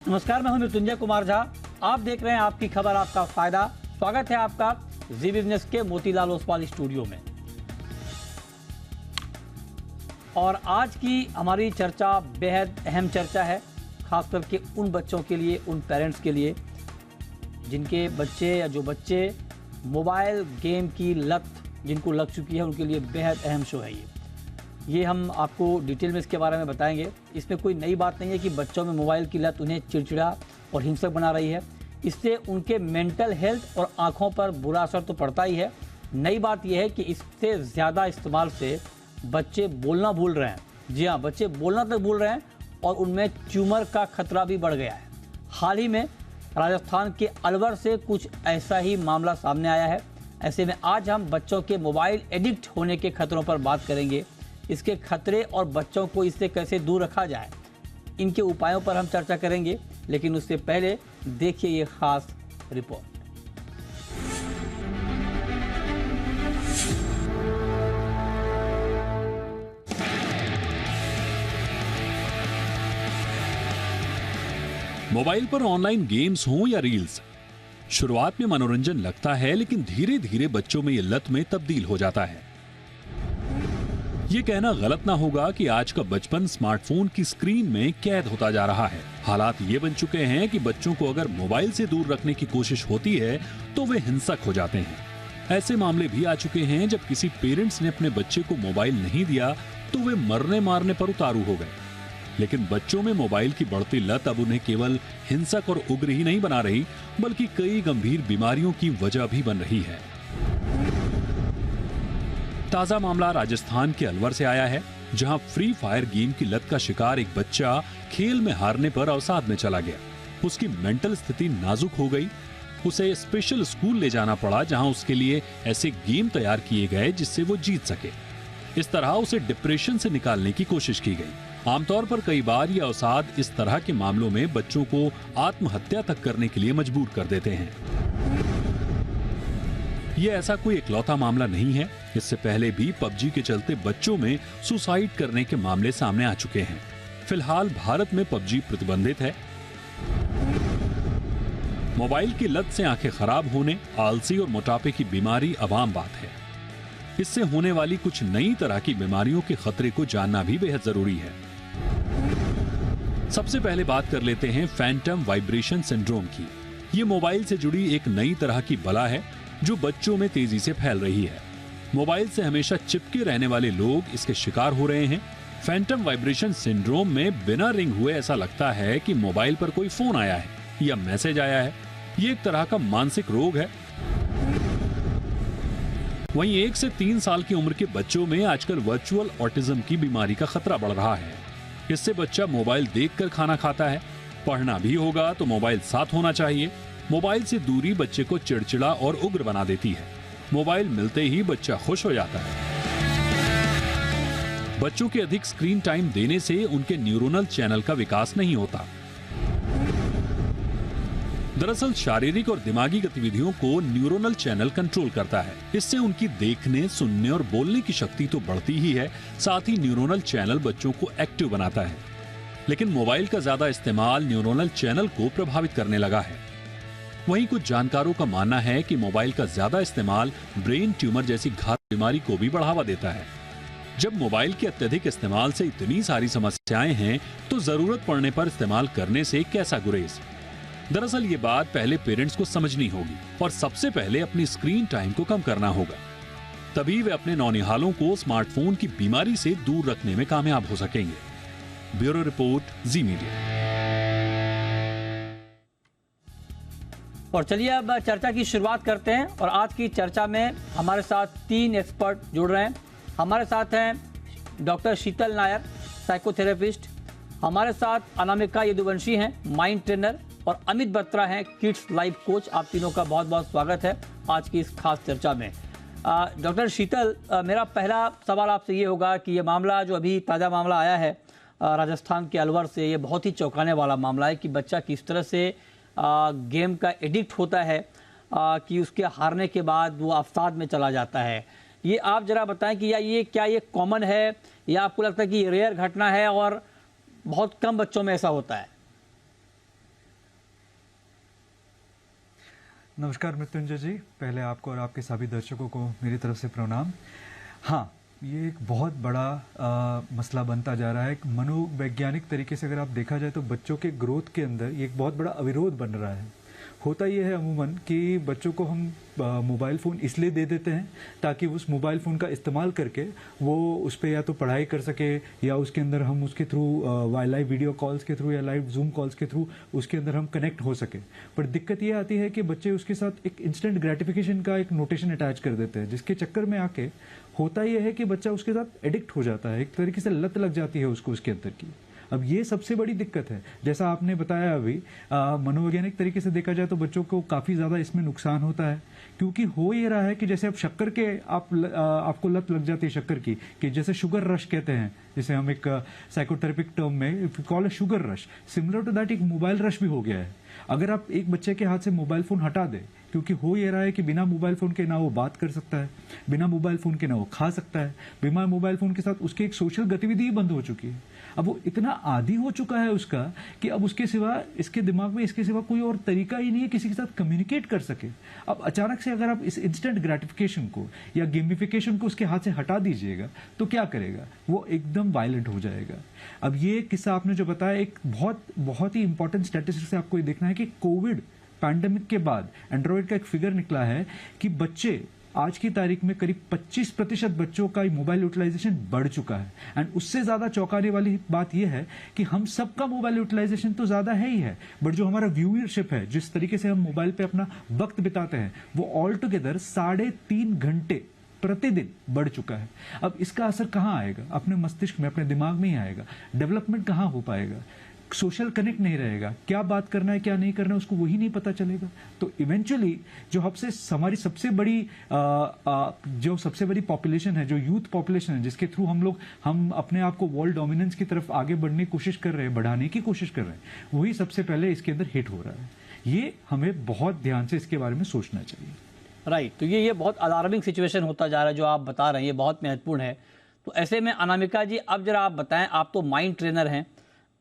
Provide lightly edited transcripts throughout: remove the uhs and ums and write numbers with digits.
नमस्कार, मैं हूं मृत्युंजय कुमार झा। आप देख रहे हैं आपकी खबर आपका फायदा। स्वागत है आपका जी बिजनेस के मोतीलाल ओसवाल स्टूडियो में। और आज की हमारी चर्चा बेहद अहम चर्चा है, खास करके उन बच्चों के लिए, उन पेरेंट्स के लिए जिनके बच्चे या जो बच्चे मोबाइल गेम की लत जिनको लग चुकी है, उनके लिए बेहद अहम शो है ये हम आपको डिटेल में इसके बारे में बताएंगे। इसमें कोई नई बात नहीं है कि बच्चों में मोबाइल की लत उन्हें चिड़चिड़ा और हिंसक बना रही है। इससे उनके मेंटल हेल्थ और आंखों पर बुरा असर तो पड़ता ही है। नई बात यह है कि इससे ज़्यादा इस्तेमाल से बच्चे बोलना भूल रहे हैं। जी हाँ, बच्चे बोलना तक भूल रहे हैं और उनमें ट्यूमर का खतरा भी बढ़ गया है। हाल ही में राजस्थान के अलवर से कुछ ऐसा ही मामला सामने आया है। ऐसे में आज हम बच्चों के मोबाइल एडिक्ट होने के खतरों पर बात करेंगे। इसके खतरे और बच्चों को इससे कैसे दूर रखा जाए, इनके उपायों पर हम चर्चा करेंगे। लेकिन उससे पहले देखिए ये खास रिपोर्ट। मोबाइल पर ऑनलाइन गेम्स हों या रील्स, शुरुआत में मनोरंजन लगता है, लेकिन धीरे धीरे बच्चों में ये लत में तब्दील हो जाता है। ये कहना गलत ना होगा कि आज का बचपन स्मार्टफोन की स्क्रीन में कैद होता जा रहा है। हालात ये बन चुके हैं कि बच्चों को अगर मोबाइल से दूर रखने की कोशिश होती है तो वे हिंसक हो जाते हैं। ऐसे मामले भी आ चुके हैं जब किसी पेरेंट्स ने अपने बच्चे को मोबाइल नहीं दिया तो वे मरने मारने पर उतारू हो गए। लेकिन बच्चों में मोबाइल की बढ़ती लत अब उन्हें केवल हिंसक और उग्र ही नहीं बना रही, बल्कि कई गंभीर बीमारियों की वजह भी बन रही है। ताजा मामला राजस्थान के अलवर से आया है, जहां फ्री फायर गेम की लत का शिकार एक बच्चा खेल में हारने पर अवसाद में चला गया। उसकी मेंटल स्थिति नाजुक हो गई। उसे स्पेशल स्कूल ले जाना पड़ा, जहां उसके लिए ऐसे गेम तैयार किए गए जिससे वो जीत सके। इस तरह उसे डिप्रेशन से निकालने की कोशिश की गई। आमतौर पर कई बार ये अवसाद इस तरह के मामलों में बच्चों को आत्महत्या तक करने के लिए मजबूर कर देते हैं। ये ऐसा कोई इकलौता मामला नहीं है। इससे पहले भी पबजी के चलते बच्चों में सुसाइड करने के मामले सामने आ चुके हैं। फिलहाल भारत में पबजी प्रतिबंधित है। मोबाइल की लत से आंखें खराब होने, आलसी और मोटापे की बीमारी अब आम बात है। इससे होने वाली कुछ नई तरह की बीमारियों के खतरे को जानना भी बेहद जरूरी है। सबसे पहले बात कर लेते हैं फैंटम वाइब्रेशन सिंड्रोम की। ये मोबाइल से जुड़ी एक नई तरह की बला है जो बच्चों में तेजी से फैल रही है। मोबाइल से हमेशा चिपके रहने वाले लोग इसके शिकार हो रहे हैं। फैंटम वाइब्रेशन सिंड्रोम में बिना रिंग हुए ऐसा लगता है कि मोबाइल पर कोई फोन आया है या मैसेज आया है। ये एक तरह का मानसिक रोग है। वहीं 1 से 3 साल की उम्र के बच्चों में आजकल वर्चुअल ऑटिज्म की बीमारी का खतरा बढ़ रहा है। इससे बच्चा मोबाइल देखकर खाना खाता है। पढ़ना भी होगा तो मोबाइल साथ होना चाहिए। मोबाइल से दूरी बच्चे को चिड़चिड़ा और उग्र बना देती है। मोबाइल मिलते ही बच्चा खुश हो जाता है। बच्चों के अधिक स्क्रीन टाइम देने से उनके न्यूरोनल चैनल का विकास नहीं होता। दरअसल शारीरिक और दिमागी गतिविधियों को न्यूरोनल चैनल कंट्रोल करता है। इससे उनकी देखने, सुनने और बोलने की शक्ति तो बढ़ती ही है, साथ ही न्यूरोनल चैनल बच्चों को एक्टिव बनाता है। लेकिन मोबाइल का ज्यादा इस्तेमाल न्यूरोनल चैनल को प्रभावित करने लगा है। वहीं कुछ जानकारों का मानना है कि मोबाइल का ज्यादा इस्तेमाल ब्रेन ट्यूमर जैसी घातक बीमारी को भी बढ़ावा देता है। जब मोबाइल के अत्यधिक इस्तेमाल से इतनी सारी समस्याएं हैं, तो जरूरत पड़ने पर इस्तेमाल करने से कैसा गुरेज। दरअसल ये बात पहले पेरेंट्स को समझनी होगी और सबसे पहले अपनी स्क्रीन टाइम को कम करना होगा। तभी वे अपने नौनिहालों को स्मार्टफोन की बीमारी से दूर रखने में कामयाब हो सकेंगे। ब्यूरो रिपोर्ट, जी मीडिया। और चलिए अब चर्चा की शुरुआत करते हैं। और आज की चर्चा में हमारे साथ 3 एक्सपर्ट जुड़ रहे हैं। हमारे साथ हैं डॉक्टर शीतल नायर, साइकोथेरेपिस्ट। हमारे साथ अनामिका यदुवंशी हैं, माइंड ट्रेनर। और अमित बत्रा हैं, किड्स लाइफ कोच। आप तीनों का बहुत बहुत स्वागत है आज की इस खास चर्चा में। डॉक्टर शीतल, मेरा पहला सवाल आपसे ये होगा कि ये मामला जो अभी ताज़ा मामला आया है राजस्थान के अलवर से, ये बहुत ही चौंकाने वाला मामला है कि बच्चा किस तरह से गेम का एडिक्ट होता है कि उसके हारने के बाद वो अवसाद में चला जाता है। ये आप जरा बताएं कि क्या ये कॉमन है या आपको लगता है कि ये रेयर घटना है और बहुत कम बच्चों में ऐसा होता है? नमस्कार मृत्युंजय जी, पहले आपको और आपके सभी दर्शकों को मेरी तरफ से प्रणाम। हाँ, ये एक बहुत बड़ा मसला बनता जा रहा है। एक मनोवैज्ञानिक तरीके से अगर आप देखा जाए तो बच्चों के ग्रोथ के अंदर ये एक बहुत बड़ा अविरोध बन रहा है। होता ये है अमूमन कि बच्चों को हम मोबाइल फ़ोन इसलिए दे देते हैं ताकि उस मोबाइल फ़ोन का इस्तेमाल करके वो उस पर या तो पढ़ाई कर सके या उसके अंदर हम उसके थ्रू लाइव वीडियो कॉल्स के थ्रू या लाइव जूम कॉल्स के थ्रू उसके अंदर हम कनेक्ट हो सके। पर दिक्कत ये आती है कि बच्चे उसके साथ एक इंस्टेंट ग्रेटिफिकेशन का एक नोटेशन अटैच कर देते हैं, जिसके चक्कर में आके होता यह है कि बच्चा उसके साथ एडिक्ट हो जाता है, एक तरीके से लत लग जाती है उसको उसके अंदर की। अब ये सबसे बड़ी दिक्कत है। जैसा आपने बताया अभी, मनोवैज्ञानिक तरीके से देखा जाए तो बच्चों को काफ़ी ज़्यादा इसमें नुकसान होता है, क्योंकि हो ये रहा है कि जैसे अब शक्कर के आपको लत लग जाती है शक्कर की, कि जैसे शुगर रश कहते हैं, जिसे हम एक साइकोथेरेपिक टर्म में कॉल है sugar rush, similar to that एक मोबाइल रश भी हो गया है। अगर आप एक बच्चे के हाथ से मोबाइल फ़ोन हटा दें, क्योंकि हो ये रहा है कि बिना मोबाइल फ़ोन के ना वो बात कर सकता है, बिना मोबाइल फ़ोन के ना वो खा सकता है, बिना मोबाइल फ़ोन के साथ उसकी एक सोशल गतिविधि ही बंद हो चुकी है। अब वो इतना आदी हो चुका है उसका कि अब उसके सिवा, इसके दिमाग में इसके सिवा कोई और तरीका ही नहीं है किसी के साथ कम्युनिकेट कर सके। अब अचानक से अगर आप इस इंस्टेंट ग्रेटिफिकेशन को या गेमिफिकेशन को उसके हाथ से हटा दीजिएगा तो क्या करेगा? वो एकदम वायलेंट हो जाएगा। अब ये किस्सा आपने जो बताया, एक बहुत ही इंपॉर्टेंट स्टैटिस्टिक्स से आपको ये देखना है कि कोविड पैंडेमिक के बाद एंड्रॉइड का एक फिगर निकला है कि बच्चे आज की तारीख में करीब 25% बच्चों का मोबाइल यूटिलाइजेशन बढ़ चुका है। एंड उससे ज्यादा चौंकाने वाली बात यह है कि हम सबका मोबाइल यूटिलाइजेशन तो ज्यादा है ही है, बट जो हमारा व्यूअरशिप है, जिस तरीके से हम मोबाइल पे अपना वक्त बिताते हैं, वो ऑल टुगेदर 3.5 घंटे प्रतिदिन बढ़ चुका है। अब इसका असर कहाँ आएगा? अपने मस्तिष्क में, अपने दिमाग में ही आएगा। डेवलपमेंट कहाँ हो पाएगा? सोशल कनेक्ट नहीं रहेगा। क्या बात करना है क्या नहीं करना है उसको वही नहीं पता चलेगा। तो इवेंचुअली जो हमारी सबसे बड़ी पॉपुलेशन है, जो यूथ पॉपुलेशन है, जिसके थ्रू हम अपने आप को वर्ल्ड डोमिनेंस की तरफ आगे बढ़ने की कोशिश कर रहे हैं, बढ़ाने की कोशिश कर रहे हैं, वही सबसे पहले इसके अंदर हिट हो रहा है। ये हमें बहुत ध्यान से इसके बारे में सोचना चाहिए। राइट, तो ये बहुत अलार्मिंग सिचुएशन होता जा रहा है जो आप बता रहे हैं, ये बहुत महत्वपूर्ण है। तो ऐसे में अनामिका जी, अब जरा आप बताएं, आप तो माइंड ट्रेनर हैं,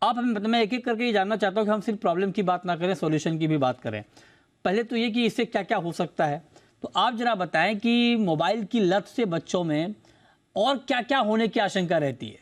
आप हमें मतलब, मैं एक एक करके ये जानना चाहता हूँ कि हम सिर्फ प्रॉब्लम की बात ना करें, सॉल्यूशन की भी बात करें। पहले तो ये कि इससे क्या क्या हो सकता है, तो आप जरा बताएं कि मोबाइल की लत से बच्चों में और क्या क्या होने की आशंका रहती है।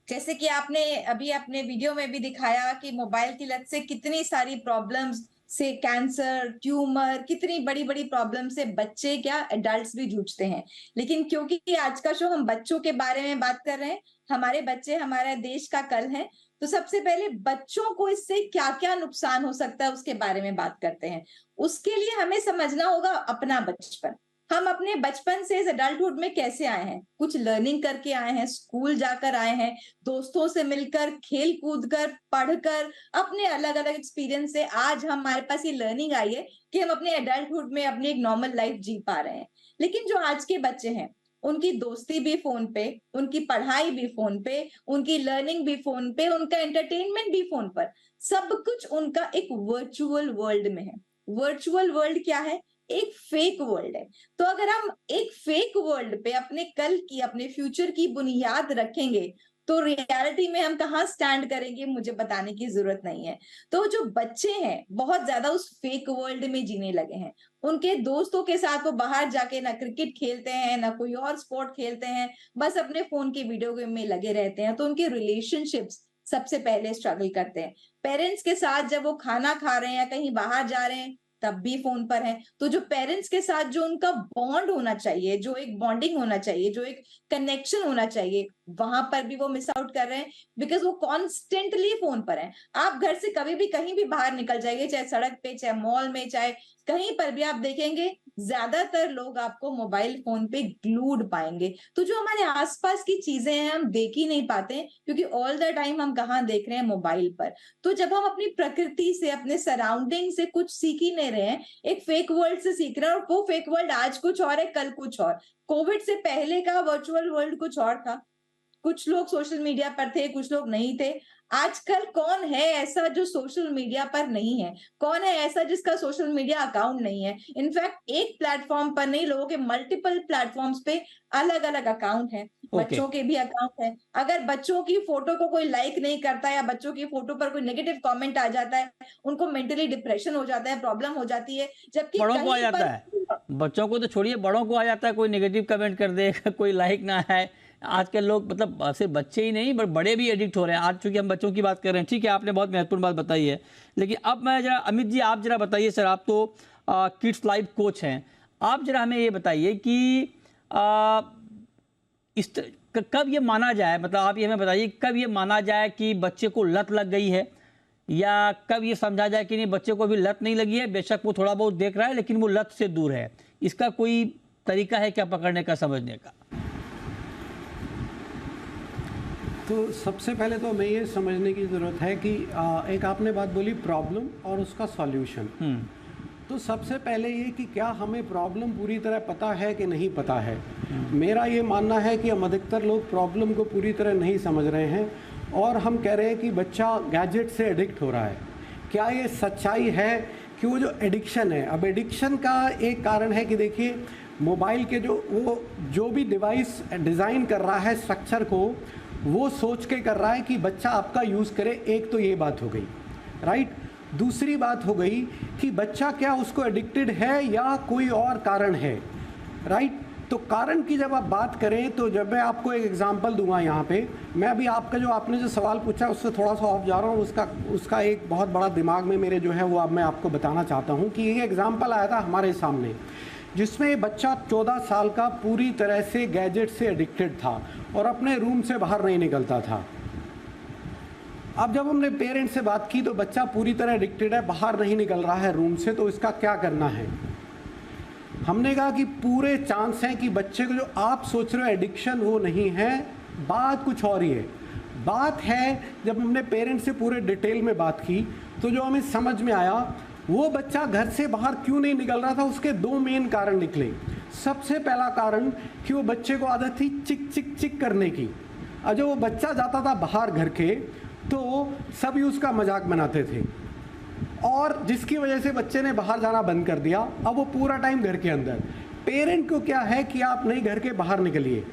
जैसे कि आपने अभी अपने वीडियो में भी दिखाया कि मोबाइल की लत से कितनी सारी प्रॉब्लम्स से, कैंसर, ट्यूमर, कितनी बड़ी बड़ी प्रॉब्लम से बच्चे क्या एडल्ट्स भी जूझते हैं। लेकिन क्योंकि आज का शो हम बच्चों के बारे में बात कर रहे हैं, हमारे बच्चे हमारे देश का कल है, तो सबसे पहले बच्चों को इससे क्या क्या नुकसान हो सकता है उसके बारे में बात करते हैं। उसके लिए हमें समझना होगा अपना बचपन। हम अपने बचपन से इस एडल्टहुड में कैसे आए हैं? कुछ लर्निंग करके आए हैं, स्कूल जाकर आए हैं, दोस्तों से मिलकर, खेल कूद कर, पढ़कर, अपने अलग अलग एक्सपीरियंस से आज हमारे पास ये लर्निंग आई है कि हम अपने एडल्टहुड में अपनी एक नॉर्मल लाइफ जी पा रहे हैं। लेकिन जो आज के बच्चे हैं, उनकी दोस्ती भी फोन पे, उनकी पढ़ाई भी फोन पे, उनकी लर्निंग भी फोन पे, उनका एंटरटेनमेंट भी फोन पर, सब कुछ उनका एक वर्चुअल वर्ल्ड में है। वर्चुअल वर्ल्ड क्या है? एक फेक वर्ल्ड है। तो अगर हम एक फेक वर्ल्ड पे अपने कल की, अपने फ्यूचर की बुनियाद रखेंगे, तो रियलिटी में हम कहाँ स्टैंड करेंगे मुझे बताने की जरूरत नहीं है। तो जो बच्चे हैं बहुत ज्यादा उस फेक वर्ल्ड में जीने लगे हैं। उनके दोस्तों के साथ वो बाहर जाके ना क्रिकेट खेलते हैं, ना कोई और स्पोर्ट खेलते हैं, बस अपने फोन के वीडियो गेम में लगे रहते हैं। तो उनके रिलेशनशिप्स सबसे पहले स्ट्रगल करते हैं। पेरेंट्स के साथ जब वो खाना खा रहे हैं या कहीं बाहर जा रहे हैं, तब भी फोन पर है। तो जो पेरेंट्स के साथ जो उनका बॉन्ड होना चाहिए, जो एक बॉन्डिंग होना चाहिए, जो एक कनेक्शन होना चाहिए, वहां पर भी वो मिस आउट कर रहे हैं, बिकॉज वो कॉन्स्टेंटली फोन पर है। आप घर से कभी भी कहीं भी बाहर निकल जाइए, चाहे सड़क पे, चाहे मॉल में, चाहे कहीं पर भी, आप देखेंगे ज्यादातर लोग आपको मोबाइल फोन पे ग्लूड पाएंगे। तो जो हमारे आसपास की चीजें हैं हम देख ही नहीं पाते, क्योंकि ऑल द टाइम हम कहाँ देख रहे हैं? मोबाइल पर। तो जब हम अपनी प्रकृति से, अपने सराउंडिंग से कुछ सीख ही नहीं रहे हैं, एक फेक वर्ल्ड से सीख रहे हैं, और वो फेक वर्ल्ड आज कुछ और है, कल कुछ और। कोविड से पहले का वर्चुअल वर्ल्ड कुछ और था। कुछ लोग सोशल मीडिया पर थे, कुछ लोग नहीं थे। आजकल कौन है ऐसा जो सोशल मीडिया पर नहीं है? कौन है ऐसा जिसका सोशल मीडिया अकाउंट नहीं है? इनफैक्ट एक प्लेटफॉर्म पर नहीं, लोगों के मल्टीपल प्लेटफॉर्म्स पे अलग अलग अकाउंट है। बच्चों के भी अकाउंट है। अगर बच्चों की फोटो को कोई लाइक नहीं करता या बच्चों की फोटो पर कोई नेगेटिव कमेंट आ जाता है, उनको मेंटली डिप्रेशन हो जाता है, प्रॉब्लम हो जाती है। जबकि बड़ों को आ कहीं जाता पर है, बच्चों को तो छोड़िए, बड़ों को आ जाता है, कोई नेगेटिव कमेंट कर दे, कोई लाइक ना है। आजकल लोग, मतलब सिर्फ बच्चे ही नहीं, बड़े भी एडिक्ट हो रहे हैं। आज चूंकि हम बच्चों की बात कर रहे हैं, ठीक है, आपने बहुत महत्वपूर्ण बात बताई है। लेकिन अब मैं जरा, अमित जी आप जरा बताइए सर, आप तो किड्स लाइफ कोच हैं, आप जरा हमें ये बताइए कि कब ये माना जाए, मतलब आप ये हमें बताइए कब ये माना जाए कि बच्चे को लत लग गई है, या कब ये समझा जाए कि नहीं, बच्चे को भी लत नहीं लगी है, बेशक वो थोड़ा बहुत देख रहा है लेकिन वो लत से दूर है। इसका कोई तरीका है क्या पकड़ने का, समझने का? तो सबसे पहले तो हमें ये समझने की ज़रूरत है कि एक आपने बात बोली प्रॉब्लम और उसका सॉल्यूशन। तो सबसे पहले ये कि क्या हमें प्रॉब्लम पूरी तरह पता है कि नहीं पता है। मेरा ये मानना है कि हम अधिकतर लोग प्रॉब्लम को पूरी तरह नहीं समझ रहे हैं और हम कह रहे हैं कि बच्चा गैजेट से एडिक्ट हो रहा है। क्या ये सच्चाई है कि वो जो एडिक्शन है, अब एडिक्शन का एक कारण है कि देखिए मोबाइल के जो भी डिवाइस डिज़ाइन कर रहा है स्ट्रक्चर को, वो सोच के कर रहा है कि बच्चा आपका यूज़ करे। एक तो ये बात हो गई, राइट। दूसरी बात हो गई कि बच्चा क्या उसको एडिक्टेड है या कोई और कारण है, राइट। तो कारण की जब आप बात करें तो जब मैं आपको एक एग्जांपल दूंगा यहाँ पे, मैं अभी आपने जो सवाल पूछा उससे थोड़ा सा ऑफ जा रहा हूँ, उसका एक बहुत बड़ा दिमाग में मेरे जो है वो अब मैं आपको बताना चाहता हूँ कि ये एग्जाम्पल आया था हमारे सामने, जिसमें बच्चा 14 साल का पूरी तरह से गैजेट से एडिक्टेड था और अपने रूम से बाहर नहीं निकलता था। अब जब हमने पेरेंट्स से बात की तो बच्चा पूरी तरह एडिक्टेड है, बाहर नहीं निकल रहा है रूम से, तो इसका क्या करना है। हमने कहा कि पूरे चांस हैं कि बच्चे को जो आप सोच रहे हो एडिक्शन वो नहीं है, बात कुछ और ही है। बात है, जब हमने पेरेंट्स से पूरे डिटेल में बात की तो जो हमें समझ में आया, वो बच्चा घर से बाहर क्यों नहीं निकल रहा था, उसके दो मेन कारण निकले। सबसे पहला कारण कि वो बच्चे को आदत थी चिक चिक चिक करने की। और जब वो बच्चा जाता था बाहर घर के तो सभी उसका मजाक बनाते थे और जिसकी वजह से बच्चे ने बाहर जाना बंद कर दिया। अब वो पूरा टाइम घर के अंदर। पेरेंट को क्या है कि आप नहीं घर के बाहर निकलिए।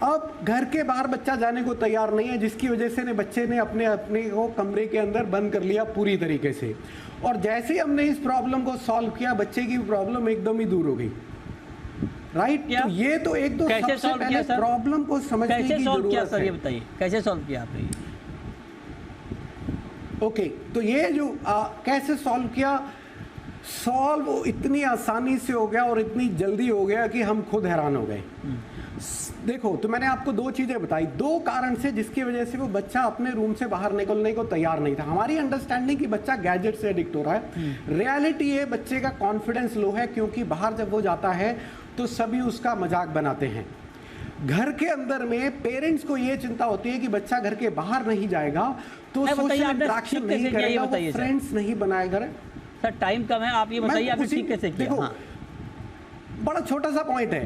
अब घर के बाहर बच्चा जाने को तैयार नहीं है, जिसकी वजह से बच्चे ने अपने को कमरे के अंदर बंद कर लिया पूरी तरीके से। और जैसे ही हमने इस प्रॉब्लम को सॉल्व किया, बच्चे की प्रॉब्लम एकदम ही दूर हो गई, राइट। तो ये तो एक दो सबसे पहले प्रॉब्लम को समझने की जरूरत है। ये बताइए कैसे सॉल्व किया आपने? ओके, तो ये जो कैसे सॉल्व किया, सॉल्व इतनी आसानी से हो गया और इतनी जल्दी हो गया कि हम खुद हैरान हो गए। देखो, तो मैंने आपको दो चीजें बताई, दो कारण से जिसकी वजह से वो बच्चा अपने रूम से बाहर निकलने को तैयार नहीं था। हमारी अंडरस्टैंडिंग कि बच्चा गैजेट से एडिक्ट हो रहा है, रियलिटी है बच्चे का कॉन्फिडेंस लो है, क्योंकि बाहर जब वो जाता है तो सभी उसका मजाक बनाते हैं। घर के अंदर में पेरेंट्स को ये चिंता होती है कि बच्चा घर के बाहर नहीं जाएगा तो सोशल इंटरेक्शन नहीं करेगा, फ्रेंड्स नहीं बनाएगा। सर टाइम कम है, आप ये बताइए आपने ठीक कैसे किया? देखो, बड़ा छोटा सा पॉइंट है।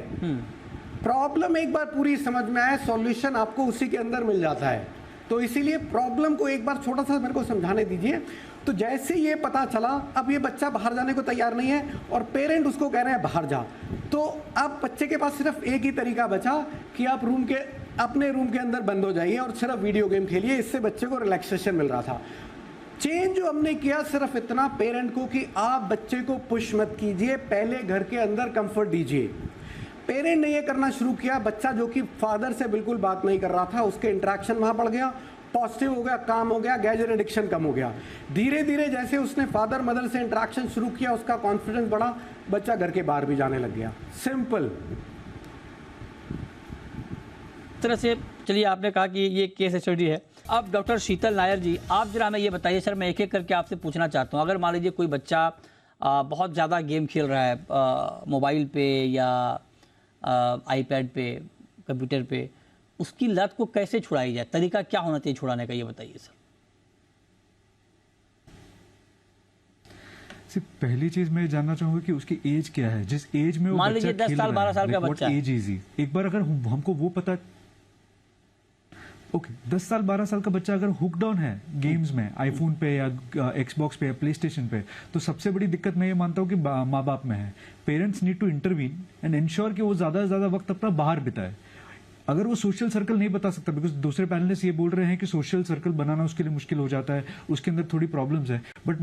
प्रॉब्लम एक बार पूरी समझ में आए, सॉल्यूशन आपको उसी के अंदर मिल जाता है। तो इसीलिए प्रॉब्लम को एक बार छोटा सा मेरे को समझाने दीजिए। तो जैसे ये पता चला, अब ये बच्चा बाहर जाने को तैयार नहीं है और पेरेंट उसको कह रहे हैं बाहर जा, तो अब बच्चे के पास सिर्फ एक ही तरीका बचा कि आप अपने रूम के अंदर बंद हो जाइए और सिर्फ वीडियो गेम खेलिए। इससे बच्चे को रिलैक्सेशन मिल रहा था। चेंज जो हमने किया सिर्फ इतना पेरेंट को कि आप बच्चे को पुश मत कीजिए, पहले घर के अंदर कंफर्ट दीजिए। पेरेंट ने ये करना शुरू किया। बच्चा जो कि फादर से बिल्कुल बात नहीं कर रहा था, उसके इंटरेक्शन वहां बढ़ गया, पॉजिटिव हो गया, काम हो गया, गैजेट एडिक्शन कम हो गया। धीरे धीरे जैसे उसने फादर मदर से इंटरेक्शन शुरू किया, उसका कॉन्फिडेंस बढ़ा, बच्चा घर के बाहर भी जाने लग गया। सिंपल तरह से। चलिए, आपने कहा कि ये केस स्टडी है। अब डॉक्टर शीतल नायर जी, आप जरा हमें ये बताइए। सर मैं एक एक करके आपसे पूछना चाहता हूँ। अगर मान लीजिए कोई बच्चा बहुत ज़्यादा गेम खेल रहा है मोबाइल पे या आईपैड पे, कंप्यूटर पे, उसकी लत को कैसे छुड़ाई जाए? तरीका क्या होना चाहिए छुड़ाने का, ये बताइए सर। पहली चीज मैं जानना चाहूंगा कि उसकी एज क्या है, जिस एज में वो मान लीजिए 10 साल 12 साल का बच्चा एज इज। एक बार अगर हमको वो पता, ओके 10 साल 12 साल का बच्चा अगर हुक डाउन है गेम्स में, आईफोन पे या एक्सबॉक्स पे या प्ले स्टेशन पे, तो सबसे बड़ी दिक्कत मैं ये मानता हूँ कि माँ बाप में है। Parents need to intervene and ensure कि वो ज्यादा से ज्यादा वक्त अपना बाहर बिताए। अगर वो सोशल सर्कल नहीं बता सकता, बिकॉज दूसरे पैनलिस्ट ये बोल रहे हैं कि सोशल सर्कल बनाना उसके लिए मुश्किल हो जाता है, उसके अंदर थोड़ी प्रॉब्लम्स है, बट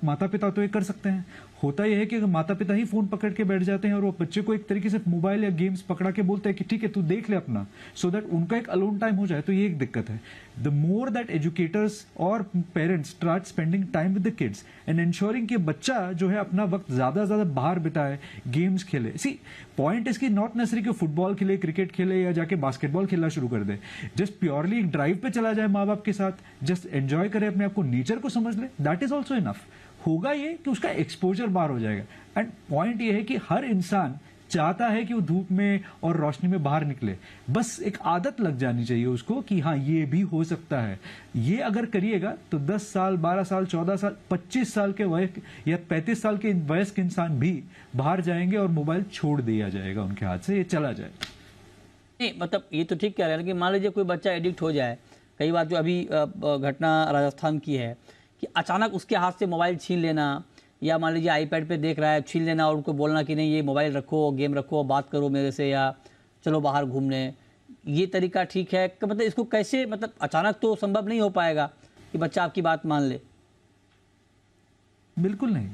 माता पिता तो ये कर सकते हैं। होता यह है कि अगर माता पिता ही फोन पकड़ के बैठ जाते हैं और वो बच्चे को एक तरीके से मोबाइल या गेम्स पकड़ा के बोलते हैं कि ठीक है तू देख ले अपना, सो दैट उनका एक अलोन टाइम हो जाए, तो ये एक दिक्कत है। द मोर दैट एजुकेटर्स और parents start spending time with the kids and ensuring कि बच्चा जो है अपना वक्त ज्यादा से ज्यादा बाहर बिताए, गेम्स खेले। सी पॉइंट इसकी नॉट नेसेसरी कि फुटबॉल खेले, क्रिकेट खेले या जाके बास्केटबॉल खेलना शुरू कर दे। जस्ट प्योरली एक ड्राइव पे चला जाए माँ बाप के साथ, जस्ट एंजॉय करे, अपने आप को नेचर को समझ ले, दैट इज ऑल्सो इनफ। होगा ये कि उसका एक्सपोजर बाहर हो जाएगा। एंड पॉइंट ये है कि हर इंसान चाहता है कि वो धूप में और रोशनी में बाहर निकले, बस एक आदत लग जानी चाहिए उसको कि हाँ ये भी हो सकता है। ये अगर करिएगा तो 10 साल 12 साल 14 साल 25 साल के वयस्क या 35 साल के वयस्क इंसान भी बाहर जाएंगे और मोबाइल छोड़ दिया जाएगा उनके हाथ से, ये चला जाए। नहीं मतलब ये तो ठीक कह रहे हैं, लेकिन मान लीजिए कोई बच्चा एडिक्ट हो जाए, कई बार जो अभी घटना राजस्थान की है कि अचानक उसके हाथ से मोबाइल छीन लेना, या मान लीजिए आईपैड पे देख रहा है, छीन लेना और उनको बोलना कि नहीं ये मोबाइल रखो, गेम रखो, बात करो मेरे से, या चलो बाहर घूमने, ये तरीका ठीक है कि मतलब इसको कैसे, मतलब अचानक तो संभव नहीं हो पाएगा कि बच्चा आपकी बात मान ले। बिल्कुल नहीं,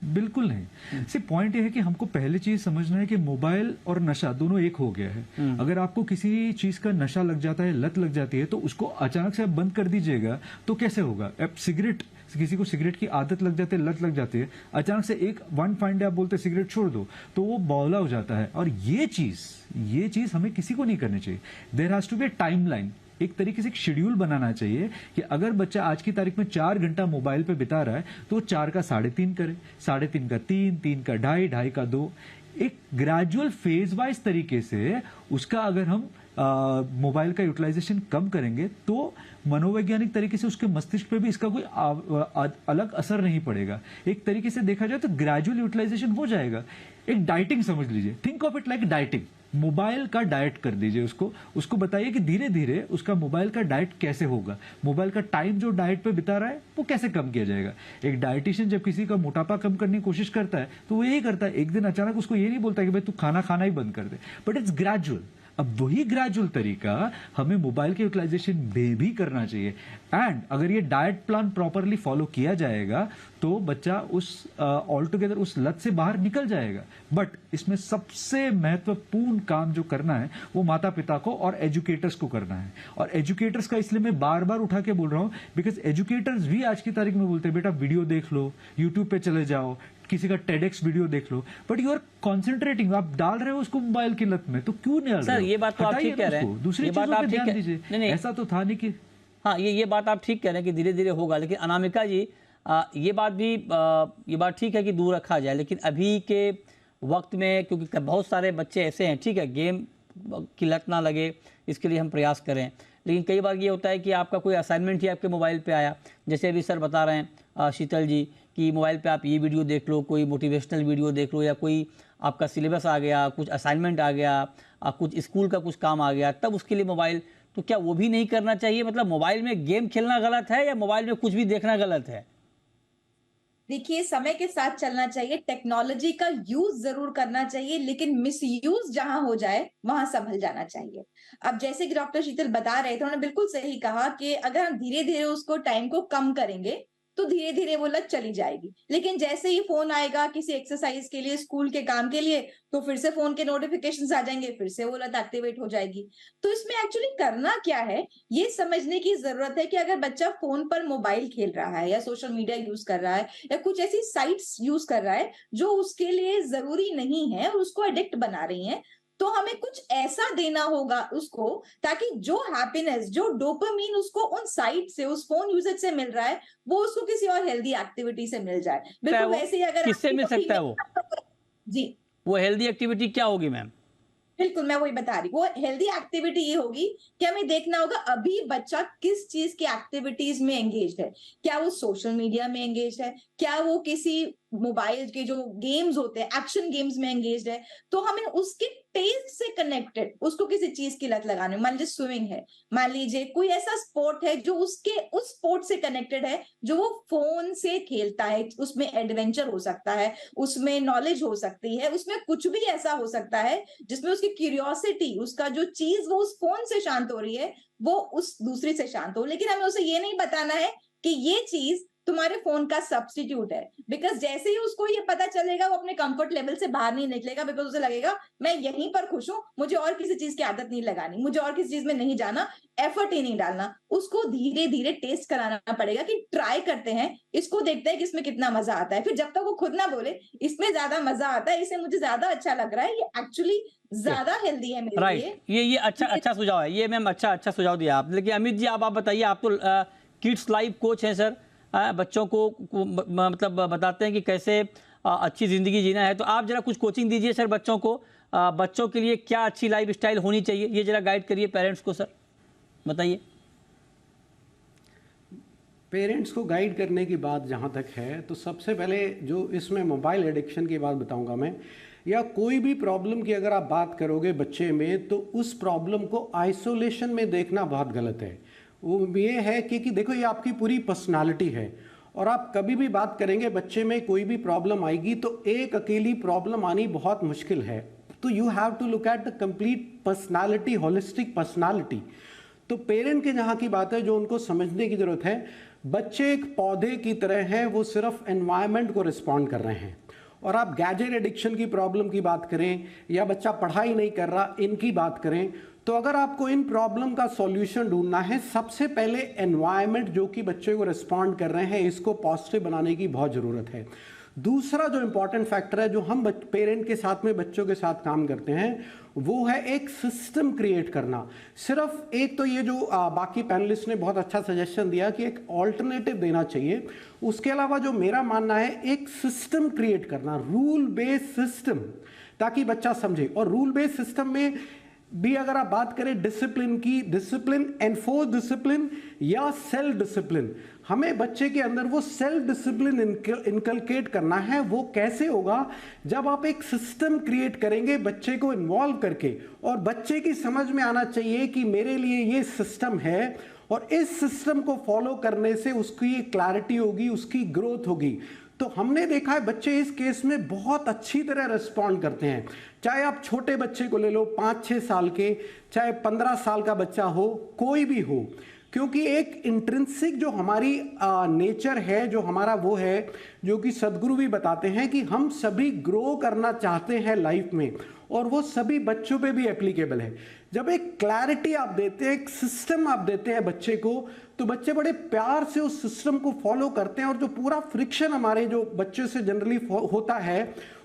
बिल्कुल नहीं। सिर्फ पॉइंट ये है कि हमको पहले चीज समझना है कि मोबाइल और नशा दोनों एक हो गया है। अगर आपको किसी चीज का नशा लग जाता है, लत लग जाती है, तो उसको अचानक से आप बंद कर दीजिएगा तो कैसे होगा। अब सिगरेट, किसी को सिगरेट की आदत लग जाती है, लत लग जाती है, अचानक से एक वन फाइन डे आप बोलते हैं सिगरेट छोड़ दो, तो वो बौला हो जाता है। और ये चीज हमें किसी को नहीं करनी चाहिए। There has to be a timeline, एक तरीके से एक शेड्यूल बनाना चाहिए कि अगर बच्चा आज की तारीख में 4 घंटा मोबाइल पे बिता रहा है तो 4 का 3.5 करे, 3.5 का 3, 3 का 2.5, 2.5 का 2, एक ग्रेजुअल फेज वाइज तरीके से उसका अगर हम मोबाइल का यूटिलाइजेशन कम करेंगे तो मनोवैज्ञानिक तरीके से उसके मस्तिष्क पे भी इसका कोई अलग असर नहीं पड़ेगा। एक तरीके से देखा जाए तो ग्रेजुअल यूटिलाइजेशन हो जाएगा। एक डाइटिंग समझ लीजिए, think of it like dieting. Mobile का डाइट कर दीजिए उसको बताइए कि धीरे धीरे उसका मोबाइल का डाइट कैसे होगा, मोबाइल का टाइम जो डाइट पे बिता रहा है वो कैसे कम किया जाएगा। एक डाइटिशियन जब किसी का मोटापा कम करने की कोशिश करता है तो वो यही करता है, एक दिन अचानक उसको ये नहीं बोलता कि भाई तू खाना खाना ही बंद कर दे, बट इट्स ग्रेजुअल। अब वही ग्रेजुअल तरीका हमें मोबाइल के यूटिलाइजेशन में भी करना चाहिए। एंड अगर ये डाइट प्लान प्रॉपरली फॉलो किया जाएगा तो बच्चा उस ऑल टुगेदर उस लत से बाहर निकल जाएगा। बट इसमें सबसे महत्वपूर्ण काम जो करना है वो माता पिता को और एजुकेटर्स को करना है। और एजुकेटर्स का इसलिए मैं बार बार उठा के बोल रहा हूं बिकॉज एजुकेटर्स भी आज की तारीख में बोलते हैं बेटा वीडियो देख लो, यूट्यूब पे चले जाओ, किसी का टेडेक्स वीडियो देख लो, बट यू आर कॉन्सेंट्रेटिंग, आप डाल रहे हो उसको मोबाइल की लत में, तो क्यों नहीं डाल रहे हो? सर ये बात तो आप ठीक कह रहे हैं, दूसरी चीजों पे ध्यान दीजिए। ऐसा तो था नहीं कि हाँ ये बात आप ठीक कह रहे हैं कि धीरे धीरे होगा, लेकिन अनामिका जी ये बात ठीक है कि दूर रखा जाए, लेकिन अभी के वक्त में क्योंकि बहुत सारे बच्चे ऐसे हैं, ठीक है गेम की लत ना लगे इसके लिए हम प्रयास करें, लेकिन कई बार ये होता है कि आपका कोई असाइनमेंट ही आपके मोबाइल पे आया, जैसे अभी सर बता रहे हैं शीतल जी कि मोबाइल पे आप ये वीडियो देख लो, कोई मोटिवेशनल वीडियो देख लो, या कोई आपका सिलेबस आ गया, कुछ असाइनमेंट आ गया, कुछ स्कूल का कुछ काम आ गया, तब उसके लिए मोबाइल, तो क्या वो भी नहीं करना चाहिए? मतलब मोबाइल में गेम खेलना गलत है या मोबाइल में कुछ भी देखना गलत है? देखिए समय के साथ चलना चाहिए, टेक्नोलॉजी का यूज जरूर करना चाहिए, लेकिन मिसयूज जहां हो जाए वहां संभल जाना चाहिए। अब जैसे कि डॉक्टर शीतल बता रहे थे, उन्होंने बिल्कुल सही कहा कि अगर हम धीरे धीरे उसको टाइम को कम करेंगे तो धीरे धीरे वो लत चली जाएगी। लेकिन जैसे ही फोन आएगा किसी एक्सरसाइज के लिए, स्कूल के काम के लिए, तो फिर से फोन के नोटिफिकेशंस आ जाएंगे, फिर से वो लत एक्टिवेट हो जाएगी। तो इसमें एक्चुअली करना क्या है ये समझने की जरूरत है कि अगर बच्चा फोन पर मोबाइल खेल रहा है या सोशल मीडिया यूज कर रहा है या कुछ ऐसी साइट्स यूज कर रहा है जो उसके लिए जरूरी नहीं है और उसको एडिक्ट बना रही है, तो हमें कुछ ऐसा देना होगा उसको ताकि जो हैप्पीनेस, जो डोपामीन उसको उन साइट से, उस फोन यूजेज से मिल रहा है, वो उसको किसी और हेल्दी एक्टिविटी से मिल जाए। बिल्कुल वैसे ही अगर किससे मिल सकता है वो? जी वो हेल्दी एक्टिविटी क्या होगी मैम? बिल्कुल मैं वही बता रही हूँ, वो हेल्दी एक्टिविटी ये होगी कि हमें देखना होगा अभी बच्चा किस चीज की एक्टिविटीज में एंगेज है। क्या वो सोशल मीडिया में एंगेज है, क्या वो किसी मोबाइल के जो गेम्स होते हैं एक्शन गेम्स में एंगेज है, तो हमें उसके टेस्ट से कनेक्टेड उसको किसी चीज की लत लगाने, मान लीजिए स्विमिंग है, मान लीजिए कोई ऐसा स्पोर्ट है जो उसके उस स्पोर्ट से कनेक्टेड है जो वो फोन से खेलता है, उसमें एडवेंचर हो सकता है, उसमें नॉलेज हो सकती है, उसमें कुछ भी ऐसा हो सकता है जिसमें उसकी क्यूरियोसिटी, उसका जो चीज वो उस फोन से शांत हो रही है वो उस दूसरी से शांत हो। लेकिन हमें उसे ये नहीं बताना है कि ये चीज तुम्हारे फोन का सब्स्टिट्यूट है, बिकॉज जैसे ही उसको ये पता चलेगा वो अपने कंफर्ट लेवल से बाहर नहीं निकलेगा, बिकॉज उसे लगेगा मैं यहीं पर खुश हूं, मुझे और किसी चीज की आदत नहीं लगानी, मुझे और किसी चीज में नहीं जाना, एफर्ट ही नहीं डालना। उसको धीरे धीरे टेस्ट कराना पड़ेगा कि ट्राई करते हैं, इसको देखते हैं कि इसमें कितना मजा आता है। फिर जब तक वो खुद ना बोले इसमें ज्यादा मजा आता है, इसे मुझे ज्यादा अच्छा लग रहा है, ये एक्चुअली ज्यादा हेल्दी है मेरे लिए। राइट, ये अच्छा सुझाव है, ये मैम अच्छा सुझाव दिया आप। लेकिन अमित जी आप बताइए, आप तो किड्स लाइफ कोच हैं सर, बच्चों को मतलब बताते हैं कि कैसे अच्छी ज़िंदगी जीना है, तो आप जरा कुछ कोचिंग दीजिए सर बच्चों को, बच्चों के लिए क्या अच्छी लाइफ स्टाइल होनी चाहिए, ये जरा गाइड करिए पेरेंट्स को सर, बताइए। पेरेंट्स को गाइड करने की बात जहाँ तक है, तो सबसे पहले जो इसमें मोबाइल एडिक्शन की बात बताऊंगा मैं, या कोई भी प्रॉब्लम की अगर आप बात करोगे बच्चे में, तो उस प्रॉब्लम को आइसोलेशन में देखना बहुत गलत है। वो ये है कि देखो ये आपकी पूरी पर्सनालिटी है, और आप कभी भी बात करेंगे बच्चे में कोई भी प्रॉब्लम आएगी तो एक अकेली प्रॉब्लम आनी बहुत मुश्किल है, तो you have to look at the complete personality, holistic personality. तो पेरेंट के जहाँ की बात है जो उनको समझने की ज़रूरत है, बच्चे एक पौधे की तरह हैं, वो सिर्फ एनवायरनमेंट को रिस्पॉन्ड कर रहे हैं। और आप गैजेट एडिक्शन की प्रॉब्लम की बात करें या बच्चा पढ़ाई नहीं कर रहा, इनकी बात करें, तो अगर आपको इन प्रॉब्लम का सॉल्यूशन ढूंढना है, सबसे पहले एनवायरनमेंट जो कि बच्चे को रिस्पॉन्ड कर रहे हैं इसको पॉजिटिव बनाने की बहुत ज़रूरत है। दूसरा जो इंपॉर्टेंट फैक्टर है जो हम पेरेंट के साथ में बच्चों के साथ काम करते हैं, वो है एक सिस्टम क्रिएट करना। सिर्फ एक तो ये जो बाकी पैनलिस्ट ने बहुत अच्छा सजेशन दिया कि एक ऑल्टरनेटिव देना चाहिए, उसके अलावा जो मेरा मानना है एक सिस्टम क्रिएट करना, रूल बेस्ड सिस्टम, ताकि बच्चा समझे। और रूल बेस्ड सिस्टम में भी अगर आप बात करें डिसिप्लिन की, डिसिप्लिन, एनफोर्स डिसिप्लिन या सेल्फ डिसिप्लिन, हमें बच्चे के अंदर वो सेल्फ डिसिप्लिन इनकलकेट करना है। वो कैसे होगा? जब आप एक सिस्टम क्रिएट करेंगे बच्चे को इन्वॉल्व करके, और बच्चे की समझ में आना चाहिए कि मेरे लिए ये सिस्टम है और इस सिस्टम को फॉलो करने से उसकी क्लैरिटी होगी, उसकी ग्रोथ होगी। तो हमने देखा है बच्चे इस केस में बहुत अच्छी तरह रिस्पॉन्ड करते हैं। चाहे आप छोटे बच्चे को ले लो 5-6 साल के, चाहे 15 साल का बच्चा हो, कोई भी हो, क्योंकि एक इंट्रिंसिक जो हमारी नेचर है, जो हमारा वो है, जो कि सदगुरु भी बताते हैं कि हम सभी ग्रो करना चाहते हैं लाइफ में, और वो सभी बच्चों पे भी एप्लीकेबल है। जब एक क्लैरिटी आप देते हैं, एक सिस्टम आप देते हैं बच्चे को, तो बच्चे बड़े प्यार से उस सिस्टम को फॉलो करते हैं, और जो पूरा फ्रिक्शन हमारे जो बच्चे से जनरली होता है,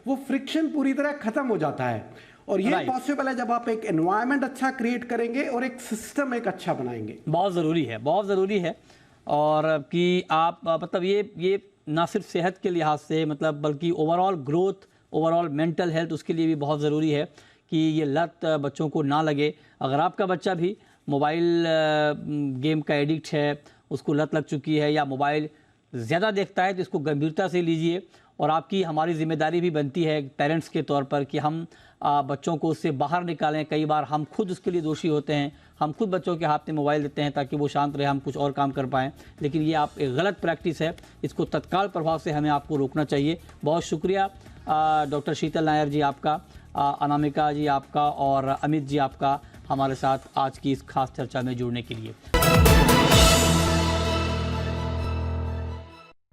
वो फ्रिक्शन पूरी तरह खत्म हो जाता है। और ये पॉसिबल है जब आप एक एनवायरनमेंट अच्छा क्रिएट करेंगे और एक सिस्टम एक अच्छा बनाएंगे। बहुत ज़रूरी है, बहुत ज़रूरी है। और कि आप मतलब ये ना सिर्फ सेहत के लिहाज से, मतलब बल्कि overall growth, overall mental health, उसके लिए भी बहुत ज़रूरी है कि ये लत बच्चों को ना लगे। अगर आपका बच्चा भी मोबाइल गेम का एडिक्ट है, उसको लत लग चुकी है, या मोबाइल ज़्यादा देखता है, तो इसको गंभीरता से लीजिए। और आपकी हमारी जिम्मेदारी भी बनती है पेरेंट्स के तौर पर कि हम बच्चों को उससे बाहर निकालें। कई बार हम खुद उसके लिए दोषी होते हैं, हम खुद बच्चों के हाथ में मोबाइल देते हैं ताकि वो शांत रहे, हम कुछ और काम कर पाएँ, लेकिन ये आप एक गलत प्रैक्टिस है, इसको तत्काल प्रभाव से हमें आपको रोकना चाहिए। बहुत शुक्रिया डॉक्टर शीतल नायर जी आपका, अनामिका जी आपका, और अमित जी आपका हमारे साथ आज की इस खास चर्चा में जुड़ने के लिए।